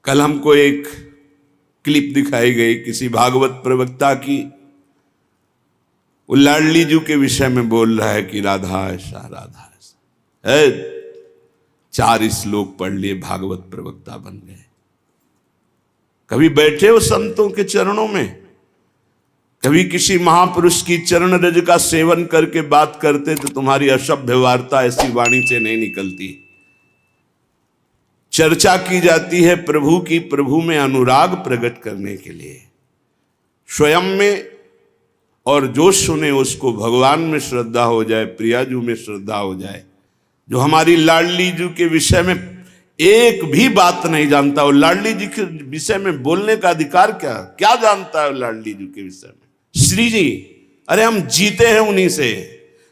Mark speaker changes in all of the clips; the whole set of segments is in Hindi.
Speaker 1: कल हमको एक क्लिप दिखाई गई किसी भागवत प्रवक्ता की, वो लाडली जी के विषय में बोल रहा है कि राधा ऐसा राधा ऐसा है। 4 श्लोक पढ़ लिए, भागवत प्रवक्ता बन गए। कभी बैठे हो संतों के चरणों में, कभी किसी महापुरुष की चरण रज का सेवन करके बात करते तो तुम्हारी असभ्य वार्ता ऐसी वाणी से नहीं निकलती। चर्चा की जाती है प्रभु की, प्रभु में अनुराग प्रकट करने के लिए, स्वयं में, और जो सुने उसको भगवान में श्रद्धा हो जाए, प्रियाजू में श्रद्धा हो जाए। जो हमारी लाडली जी के विषय में एक भी बात नहीं जानता, वो लाडली जी के विषय में बोलने का अधिकार क्या जानता है लाडली जी के विषय में? श्री जी, अरे हम जीते हैं उन्हीं से,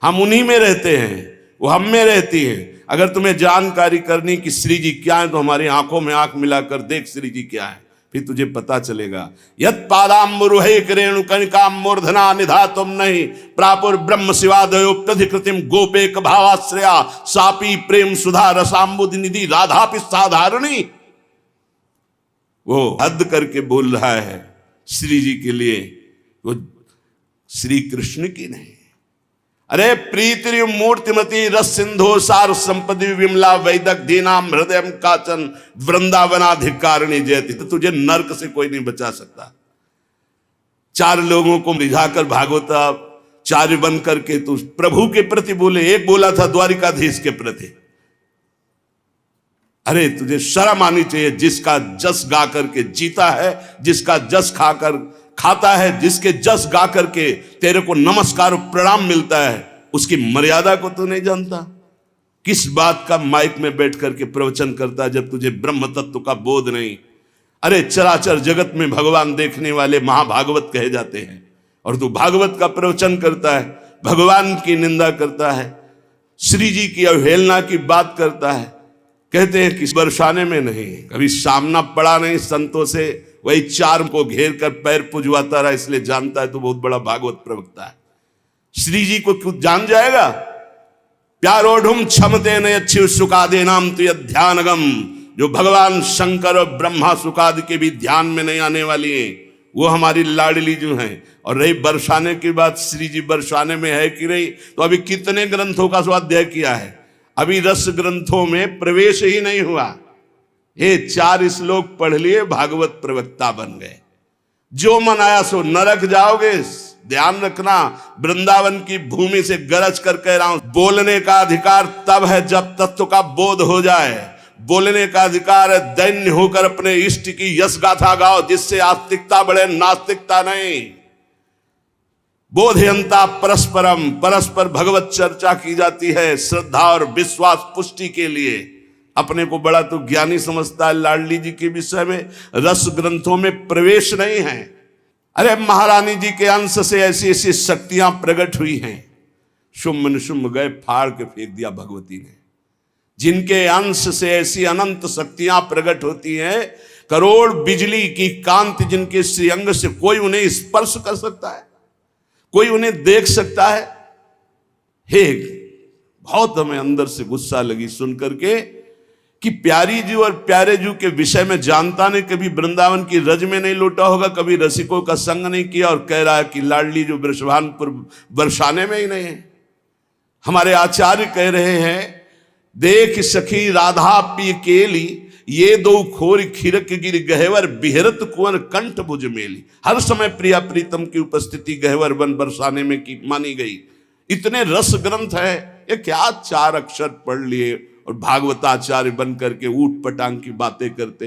Speaker 1: हम उन्हीं में रहते हैं, वो हम में रहती हैं। अगर तुम्हें जानकारी करनी कि श्री जी क्या है तो हमारी आंखों में आंख मिलाकर देख श्री जी क्या है, फिर तुझे पता चलेगा। यत पादाम्बुरुहे रेणुकनिकाम मूर्धना निधातुम नहीं प्रापुर ब्रह्म शिवादयो प्रधिकृतिम गोपेक भावाश्रया सापी प्रेम सुधा रसाम्बुद निधि राधापि साधारणी। वो हद करके बोल रहा है श्री जी के लिए, वो श्री कृष्ण की नहीं। अरे प्रीति मूर्तिमती रस सिंधो सार संपदि विमला वैदक दीनाम हृदय काचन वृंदावनाधिकारिणी जयति। तो तुझे नरक से कोई नहीं बचा सकता। 4 लोगों को रिझाकर भागवताचार्य बन करके तू प्रभु के प्रति बोले। एक बोला था द्वारिकाधीश के प्रति। अरे तुझे शर्म आनी चाहिए। जिसका जस गा करके जीता है, जिसका जस खाता है, जिसके जस गा करके तेरे को नमस्कार प्रणाम मिलता है, उसकी मर्यादा को तू नहीं जानता। किस बात का माइक में बैठ करके प्रवचन करता है जब तुझे ब्रह्म तत्व का बोध नहीं। अरे चराचर जगत में भगवान देखने वाले महाभागवत कहे जाते हैं, और तू भागवत का प्रवचन करता है, भगवान की निंदा करता है, श्री जी की अवहेलना की बात करता है। कहते हैं कि बरसाने में नहीं, कभी सामना पड़ा नहीं संतों से, वही 4 को घेर कर पैर पुजवाता रहा, इसलिए जानता है तो बहुत बड़ा भागवत प्रवक्ता है। श्री जी को क्यों जान जाएगा? प्यारोढ़ुम क्षमते न अच्छी सुखादे नाम तो ध्यानगम। जो भगवान शंकर और ब्रह्मा सुखाद के भी ध्यान में नहीं आने वाली है, वो हमारी लाडली जो है। और रही बरसाने की बात, श्री जी बरसाने में है कि नहीं, तो अभी कितने ग्रंथों का स्वाध्याय किया है, अभी रस ग्रंथों में प्रवेश ही नहीं हुआ। ये 4 श्लोक पढ़ लिए, भागवत प्रवक्ता बन गए। जो मन आया सो नरक जाओगे। ध्यान रखना, वृंदावन की भूमि से गरज कर कह रहा हूं, बोलने का अधिकार तब है जब तत्व का बोध हो जाए। बोलने का अधिकार है दैन्य होकर अपने इष्ट की यश गाथा गाओ, जिससे आस्तिकता बढ़े, नास्तिकता नहीं। बोधयंता परस्परम, परस्पर भगवत चर्चा की जाती है श्रद्धा और विश्वास पुष्टि के लिए। अपने को बड़ा तो ज्ञानी समझता है लाडली जी के विषय में, रस ग्रंथों में प्रवेश नहीं है। अरे महारानी जी के अंश से ऐसी ऐसी शक्तियां प्रकट हुई हैं, शुम्भ निशुम्भ गए फाड़ के फेंक दिया भगवती ने। जिनके अंश से ऐसी अनंत शक्तियां प्रकट होती हैं, करोड़ बिजली की कांति जिनके श्रीअंग से, कोई उन्हें स्पर्श कर सकता है, कोई उन्हें देख सकता है। हे, बहुत हमें अंदर से गुस्सा लगी सुन करके कि प्यारी जी और प्यारे जी के विषय में जानता नहीं, कभी वृंदावन की रज में नहीं लौटा होगा, कभी रसिकों का संग नहीं किया, और कह रहा है कि लाडली जो वृषभानपुर बरसाने में ही नहीं है। हमारे आचार्य कह रहे हैं, देख सखी राधा पी केली, ये 2 खोर खिरक गिर गहवर बिहरत कुंवर कंठ भुज मेली। हर समय प्रिया प्रीतम की उपस्थिति गहवर बन बरसाने में की मानी गई। इतने रस ग्रंथ है, ये क्या 4 अक्षर पढ़ लिए और भागवताचार्य बन करके ऊट पटांग की बातें करते।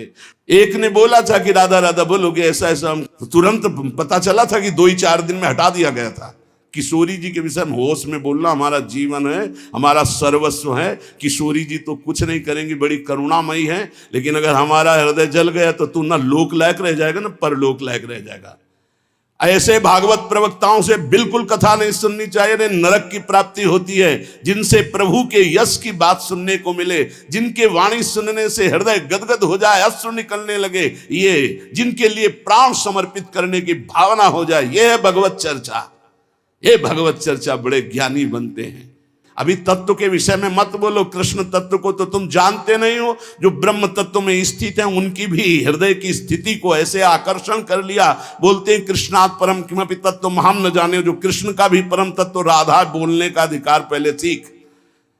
Speaker 1: एक ने बोला था कि राधा राधा बोलोगे ऐसा ऐसा, तुरंत पता चला था कि 2 ही 4 दिन में हटा दिया गया था। किशोरी जी के विषय में होश में बोलना हमारा जीवन है, हमारा सर्वस्व है। किशोरी जी तो कुछ नहीं करेंगी, बड़ी करुणामयी है, लेकिन अगर हमारा हृदय जल गया तो तू ना लोक लायक रह जाएगा ना परलोक लायक रह जाएगा। ऐसे भागवत प्रवक्ताओं से बिल्कुल कथा नहीं सुननी चाहिए, नरक की प्राप्ति होती है। जिनसे प्रभु के यश की बात सुनने को मिले, जिनके वाणी सुनने से हृदय गदगद हो जाए, अश्रु निकलने लगे, ये जिनके लिए प्राण समर्पित करने की भावना हो जाए, ये है भगवत चर्चा। ये भगवत चर्चा, बड़े ज्ञानी बनते हैं। अभी तत्व के विषय में मत बोलो, कृष्ण तत्व को तो तुम जानते नहीं हो। जो ब्रह्म तत्व में स्थित है उनकी भी हृदय की स्थिति को ऐसे आकर्षण कर लिया। बोलते हैं कृष्णात् परम किमपि तत्व हम न जाने। जो कृष्ण का भी परम तत्व राधा बोलने का अधिकार पहले सीख।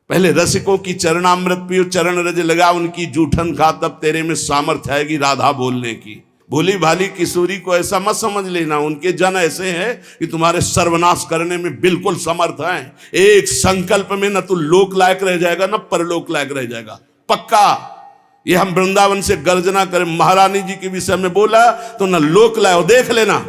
Speaker 1: पहले रसिकों की चरणामृत पियो, चरण रज लगा उनकी जूठन खा, तब तेरे में सामर्थ्य आएगी राधा बोलने की। भोली भाली किशोरी को ऐसा मत समझ लेना। उनके जन ऐसे हैं कि तुम्हारे सर्वनाश करने में बिल्कुल समर्थ हैं। एक संकल्प में न तो लोक लायक रह जाएगा न परलोक लायक रह जाएगा, पक्का। ये हम वृंदावन से गर्जना करें, महारानी जी के विषय में बोला तो न लोक लायक, देख लेना,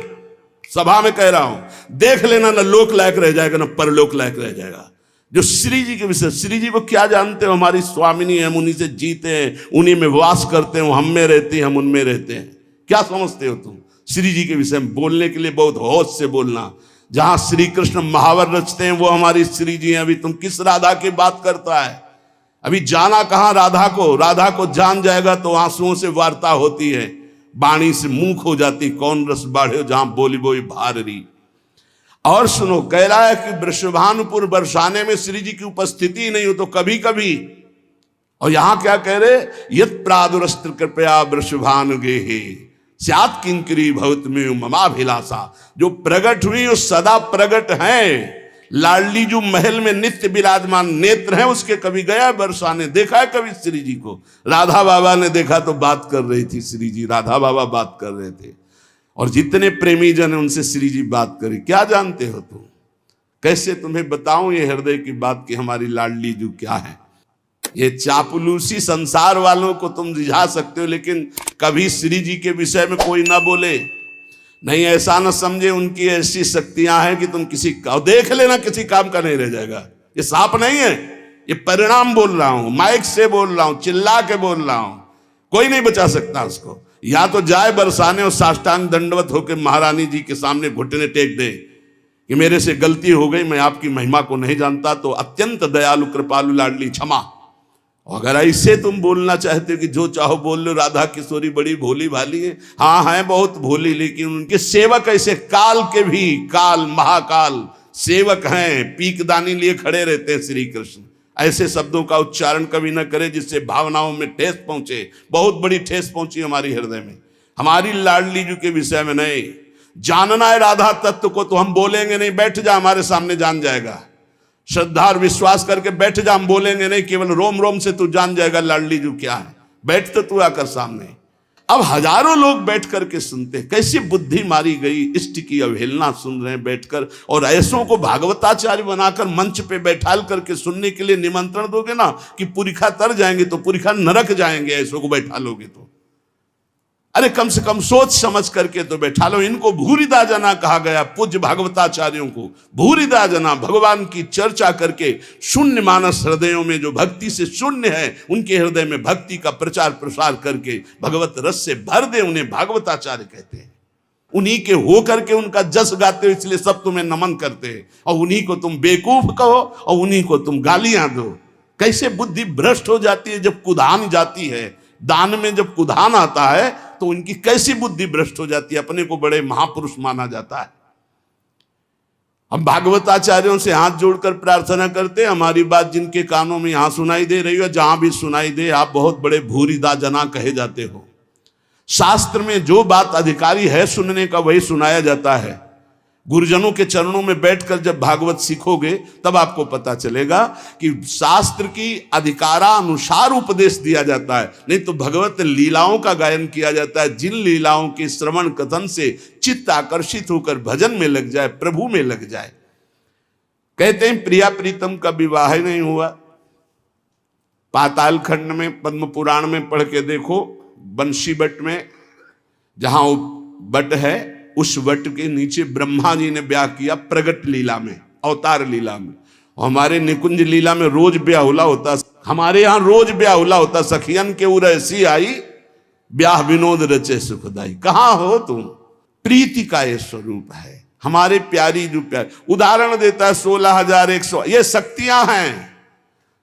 Speaker 1: सभा में कह रहा हूं, देख लेना, न लोक लायक रह जाएगा न परलोक लायक रह जाएगा। जो श्री जी के विषय, श्री जी को क्या जानते हो? हमारी स्वामिनी है, हम उन्हीं से जीते हैं, उन्हीं में वास करते हैं, हम में रहती हैं, हम उनमें रहते हैं। क्या समझते हो तुम? श्री जी के विषय में बोलने के लिए बहुत होश से बोलना। जहां श्री कृष्ण महावर रचते हैं वो हमारी श्री जी हैं। अभी तुम किस राधा की बात करता है? अभी जाना कहां राधा को? राधा को जान जाएगा तो आंसुओं से वार्ता होती है, बाणी से मूक हो जाती। कौन रस बाढ़े जहां बोली बोई भारी। और सुनो, कह रहा है कि वृषभानुपुर बरसाने में श्री जी की उपस्थिति नहीं हो तो कभी कभी। और यहां क्या कह रहे? यत प्रादुरस्त्र कृपया वृषभानुगे स्यात् किंकरी भवत में ममाभिलाषा। जो प्रगट हुई वो सदा प्रगट हैं। लाडली जो महल में नित्य विराजमान नेत्र हैं उसके कभी गया बरसाने, देखा है कभी श्री जी को? राधा बाबा ने देखा तो बात कर रही थी श्री जी, राधा बाबा बात कर रहे थे। और जितने प्रेमी जन है उनसे श्री जी बात करी। क्या जानते हो तुम? कैसे तुम्हें बताऊं ये हृदय की बात कि हमारी लाडली जो क्या है? ये चापलूसी संसार वालों को तुम रिझा सकते हो, लेकिन कभी श्री जी के विषय में कोई ना बोले। नहीं, ऐसा ना समझे उनकी ऐसी शक्तियां हैं कि तुम किसी का देख लेना, किसी काम का नहीं रह जाएगा। ये साप नहीं है, ये परिणाम बोल रहा हूं, माइक से बोल रहा हूं, चिल्ला के बोल रहा हूं। कोई नहीं बचा सकता उसको। या तो जाए बरसाने और साष्टांग दंडवत होकर महारानी जी के सामने घुटने टेक दे कि मेरे से गलती हो गई, मैं आपकी महिमा को नहीं जानता, तो अत्यंत दयालु कृपालु लाडली क्षमा। अगर ऐसे तुम बोलना चाहते हो कि जो चाहो बोल लो, राधा किशोरी बड़ी भोली भाली है, हाँ है बहुत भोली, लेकिन उनके सेवक ऐसे काल के भी काल महाकाल सेवक हैं, पीकदानी लिए खड़े रहते हैं श्री कृष्ण। ऐसे शब्दों का उच्चारण कभी न करे जिससे भावनाओं में ठेस पहुंचे। बहुत बड़ी ठेस पहुंची हमारी हृदय में। हमारी लाडली जी के विषय में नहीं जानना है राधा तत्व को तो हम बोलेंगे नहीं, बैठ जा हमारे सामने जान जाएगा। श्रद्धा और विश्वास करके बैठ जा, हम बोलेंगे नहीं, केवल रोम रोम से तू जान जाएगा लाडली जी क्या है। बैठ तो तू आकर सामने। अब हजारों लोग बैठ करके सुनते, कैसी बुद्धि मारी गई, इष्ट की अवहेलना सुन रहे हैं बैठकर। और ऐसों को भागवताचार्य बनाकर मंच पे बैठाल करके सुनने के लिए निमंत्रण दोगे ना कि पुरिखा तर जाएंगे तो पुरिखा नरक जाएंगे, ऐसों को बैठा लोगे तो। अरे कम से कम सोच समझ करके तो बैठा लो। इनको भूरिदा जना कहा गया, पूज्य भागवताचार्यों को भूरिदा जना। भगवान की चर्चा करके शून्य मानस हृदयों में जो भक्ति से शून्य है उनके हृदय में भक्ति का प्रचार प्रसार करके भगवत रस से भर दे, उन्हें भागवताचार्य कहते हैं। उन्हीं के हो करके उनका जस गाते हो, इसलिए सब तुम्हें नमन करते हैं। और उन्हीं को तुम बेवकूफ कहो और उन्हीं को तुम गालियां दो। कैसे बुद्धि भ्रष्ट हो जाती है जब कुधान जाती है। दान में जब कुधान आता है तो उनकी कैसी बुद्धि भ्रष्ट हो जाती है। अपने को बड़े महापुरुष माना जाता है। हम भागवताचार्यों से हाथ जोड़कर प्रार्थना करते हैं, हमारी बात जिनके कानों में यहां सुनाई दे रही हो, जहां भी सुनाई दे, आप बहुत बड़े भूरिदा जना कहे जाते हो। शास्त्र में जो बात अधिकारी है सुनने का वही सुनाया जाता है। गुरुजनों के चरणों में बैठकर जब भागवत सीखोगे तब आपको पता चलेगा कि शास्त्र की अधिकारानुसार उपदेश दिया जाता है, नहीं तो भगवत लीलाओं का गायन किया जाता है। जिन लीलाओं के श्रवण कथन से चित्त आकर्षित होकर भजन में लग जाए, प्रभु में लग जाए। कहते हैं प्रिया प्रीतम का विवाह नहीं हुआ। पाताल खंड में पद्म पुराण में पढ़ के देखो, बंशी बट में जहां बट है उस वट के नीचे ब्रह्मा जी ने ब्याह किया प्रगट लीला में, अवतार लीला में। हमारे निकुंज लीला में रोज ब्याहुला होता, हमारे यहाँ रोज ब्याहुला होता। सखियन के उर ऐसी आई, ब्याह विनोद रचे सुखदाई। कहाँ हो तुम? प्रीति का ये स्वरूप है हमारे प्यारी जो प्यार। उदाहरण देता है 16,100 ये शक्तियां हैं।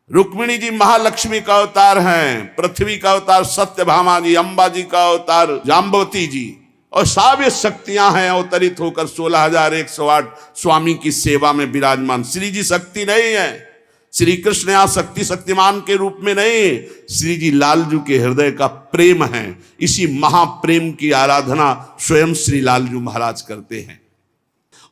Speaker 1: रुक्मिणी जी महालक्ष्मी का अवतार हैं, पृथ्वी का अवतार सत्यभामा जी, अंबा जी का अवतार जाम्बवती जी, और सब ये शक्तियां हैं अवतरित होकर 16,108 स्वामी की सेवा में विराजमान। श्री जी शक्ति नहीं है, श्री कृष्ण यहाँ शक्तिमान के रूप में नहीं, श्री जी लालजू के हृदय का प्रेम है। इसी महाप्रेम की आराधना स्वयं श्री लालजू महाराज करते हैं।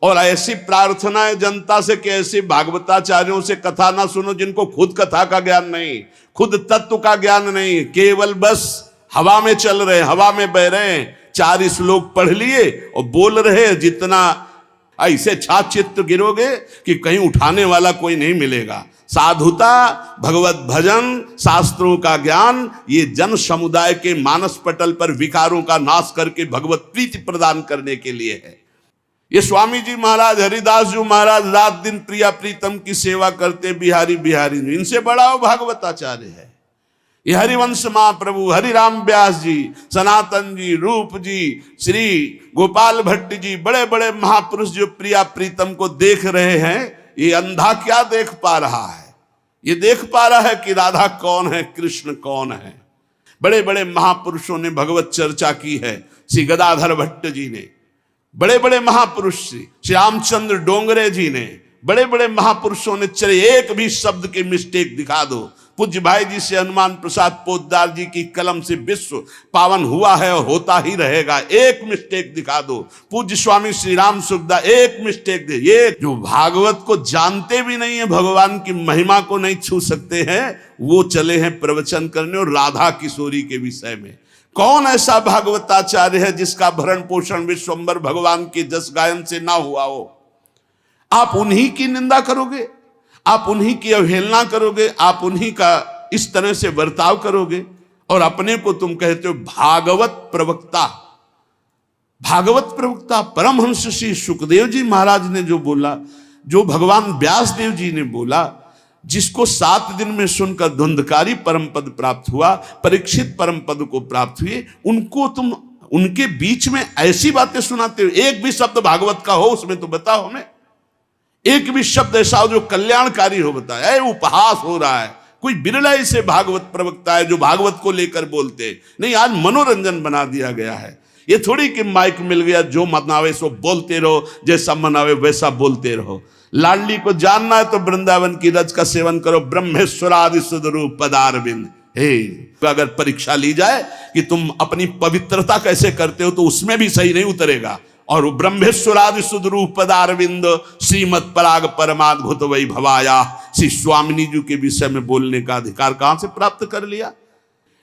Speaker 1: और ऐसी प्रार्थना है जनता से कि ऐसे भागवताचार्यों से कथा ना सुनो जिनको खुद कथा का ज्ञान नहीं, खुद तत्व का ज्ञान नहीं, केवल बस हवा में चल रहे, हवा में बह रहे हैं, 4 श्लोक पढ़ लिए और बोल रहे, जितना ऐसे छाचित्त गिरोगे कि कहीं उठाने वाला कोई नहीं मिलेगा। साधुता, भगवत भजन, शास्त्रों का ज्ञान, ये जन समुदाय के मानस पटल पर विकारों का नाश करके भगवत प्रीति प्रदान करने के लिए है। ये स्वामी जी महाराज, हरिदास जी महाराज रात दिन प्रिया प्रीतम की सेवा करते, बिहारी बिहारी, इनसे बड़ा वो भागवताचार्य है। ये हरिवंश महाप्रभु, हरिराम व्यास जी, सनातन जी, रूप जी, श्री गोपाल भट्ट जी, बड़े बड़े महापुरुष जो प्रिया प्रीतम को देख रहे हैं, ये अंधा क्या देख पा रहा है? ये देख पा रहा है कि राधा कौन है, कृष्ण कौन है। बड़े बड़े महापुरुषों ने भगवत चर्चा की है। श्री गदाधर भट्ट जी ने, बड़े बड़े महापुरुष श्री रामचंद्र डोंगरे जी ने, बड़े बड़े महापुरुषों ने, चले एक भी शब्द के मिस्टेक दिखा दो। पूज्य भाई जी से हनुमान प्रसाद पोद्दार जी की कलम से विश्व पावन हुआ है और होता ही रहेगा, एक मिस्टेक दिखा दो। पूज्य स्वामी श्री राम सुखदा एक मिस्टेक दे। ये जो भागवत को जानते भी नहीं है, भगवान की महिमा को नहीं छू सकते हैं, वो चले हैं प्रवचन करने और राधा किशोरी के विषय में। कौन ऐसा भागवताचार्य है जिसका भरण पोषण विश्वंबर भगवान के जस गायन से ना हुआ हो? आप उन्हीं की निंदा करोगे, आप उन्हीं की अवहेलना करोगे, आप उन्हीं का इस तरह से बर्ताव करोगे और अपने को तुम कहते हो भागवत प्रवक्ता। भागवत प्रवक्ता परमहंस श्री सुखदेव जी महाराज ने जो बोला, जो भगवान व्यास देव जी ने बोला, जिसको 7 दिन में सुनकर धुंधकारी परम पद प्राप्त हुआ, परीक्षित परम पद को प्राप्त हुए, उनको तुम उनके बीच में ऐसी बातें सुनाते हो। एक भी शब्द भागवत का हो उसमें तो बताओ हमें, एक भी शब्द ऐसा हो जो कल्याणकारी हो, बताया। उपहास हो रहा है, कोई बिरला से भागवत प्रवक्ता है जो भागवत को लेकर बोलते नहीं। आज मनोरंजन बना दिया गया है। ये थोड़ी कि माइक मिल गया, जो मनावे सो बोलते रहो, जैसा मनावे वैसा बोलते रहो। लाडली को जानना है तो वृंदावन की रज का सेवन करो। ब्रह्मेश्वरादि सुदरूप पदारविंद। हे, अगर परीक्षा ली जाए कि तुम अपनी पवित्रता कैसे करते हो तो उसमें भी सही नहीं उतरेगा। और ब्रह्मेश्वरादि सुदरूप पदारविंद श्रीमद पराग परमाद्भुत वै भवाया, श्री स्वामिनी जी के विषय में बोलने का अधिकार कहां से प्राप्त कर लिया?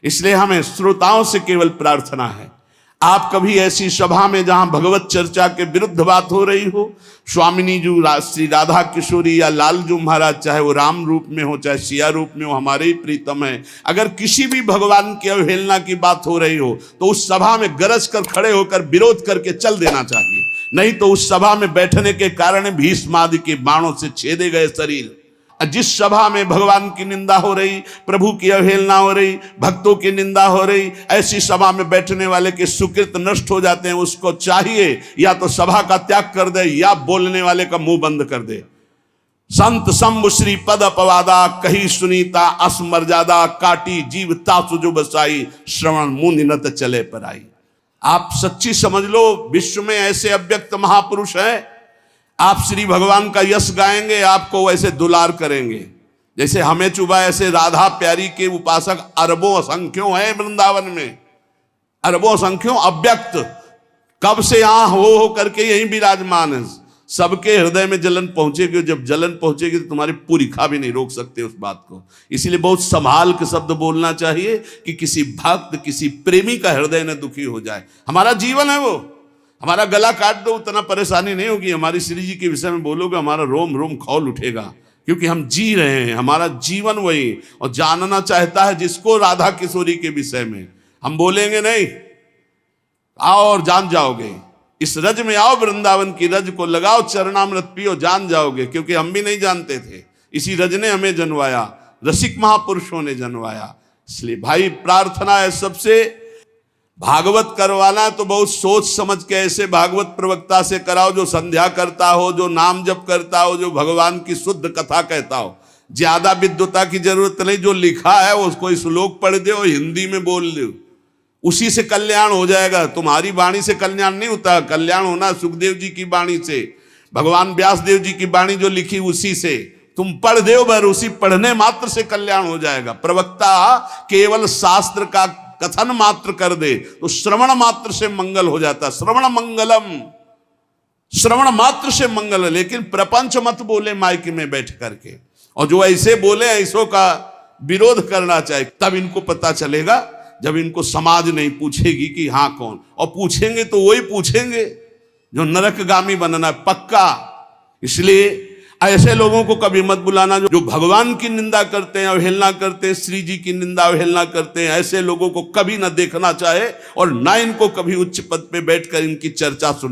Speaker 1: इसलिए हमें श्रोताओं से केवल प्रार्थना है, आप कभी ऐसी सभा में जहां भगवत चर्चा के विरुद्ध बात हो रही हो, स्वामिनी जी, श्री राधा किशोरी या लालजू महाराज, चाहे वो राम रूप में हो चाहे सिया रूप में हो, हमारे ही प्रीतम है, अगर किसी भी भगवान की अवहेलना की बात हो रही हो तो उस सभा में गरज कर खड़े होकर विरोध करके चल देना चाहिए। नहीं तो उस सभा में बैठने के कारण भीष्म आदि के बाणों से छेदे गए शरीर, जिस सभा में भगवान की निंदा हो रही, प्रभु की अवहेलना हो रही, भक्तों की निंदा हो रही, ऐसी सभा में बैठने वाले के सुकृत नष्ट हो जाते हैं। उसको चाहिए या तो सभा का त्याग कर दे या बोलने वाले का मुंह बंद कर दे। संत शंभु श्री पद अपवादा, कही सुनीता असमर्यादा, काटी जीव तासु जो बसाई, श्रवण मुंह निनत चले पर आई। आप सच्ची समझ लो, विश्व में ऐसे अव्यक्त महापुरुष हैं, आप श्री भगवान का यश गाएंगे, आपको वैसे दुलार करेंगे जैसे हमें चुभा। ऐसे राधा प्यारी के उपासक अरबों असंख्यों हैं वृंदावन में, अरबों असंख्यों, अव्यक्त, कब से यहां हो करके यहीं विराजमान है। सबके हृदय में जलन पहुंचेगी, जब जलन पहुंचेगी तो तुम्हारी पूरी खा भी नहीं रोक सकते उस बात को। इसीलिए बहुत संभाल के शब्द बोलना चाहिए कि किसी भक्त, किसी प्रेमी का हृदय न दुखी हो जाए। हमारा जीवन है वो, हमारा गला काट दो उतना परेशानी नहीं होगी, हमारी श्री जी के विषय में बोलोगे हमारा रोम रोम खौल उठेगा, क्योंकि हम जी रहे हैं, हमारा जीवन वही। और जानना चाहता है जिसको राधा किशोरी के विषय में, हम बोलेंगे नहीं, आओ और जान जाओगे। इस रज में आओ, वृंदावन की रज को लगाओ, चरणामृत पियो, जान जाओगे। क्योंकि हम भी नहीं जानते थे, इसी रज ने हमें जनवाया, रसिक महापुरुषों ने जनवाया। इसलिए भाई प्रार्थना है सबसे, भागवत करवाना तो बहुत सोच समझ के ऐसे भागवत प्रवक्ता से कराओ जो संध्या करता हो, जो नाम जप करता हो, जो भगवान की शुद्ध कथा कहता हो। ज्यादा विद्वता की जरूरत नहीं, जो लिखा है उसको श्लोक पढ़ दो, हिंदी में बोल दो, उसी से कल्याण हो जाएगा। तुम्हारी वाणी से कल्याण नहीं होता, कल्याण होना सुखदेव जी की वाणी से, भगवान व्यास देव जी की वाणी जो लिखी उसी से, तुम पढ़ दो बर, उसी पढ़ने मात्र से कल्याण हो जाएगा। प्रवक्ता केवल शास्त्र का कथन मात्र कर दे तो श्रवण मात्र से मंगल हो जाता। श्रवण मंगलम, श्रवण मात्र से मंगल है। लेकिन प्रपंच मत बोले माइक में बैठ करके, और जो ऐसे बोले ऐसों का विरोध करना चाहिए। तब इनको पता चलेगा जब इनको समाज नहीं पूछेगी कि हाँ कौन, और पूछेंगे तो वही पूछेंगे जो नरकगामी बनना पक्का। इसलिए ऐसे लोगों को कभी मत बुलाना जो भगवान की निंदा करते हैं, अवहेलना करते हैं, श्री जी की निंदा अवहेलना करते हैं। ऐसे लोगों को कभी ना देखना चाहे और ना इनको कभी उच्च पद पे बैठकर इनकी चर्चा सुन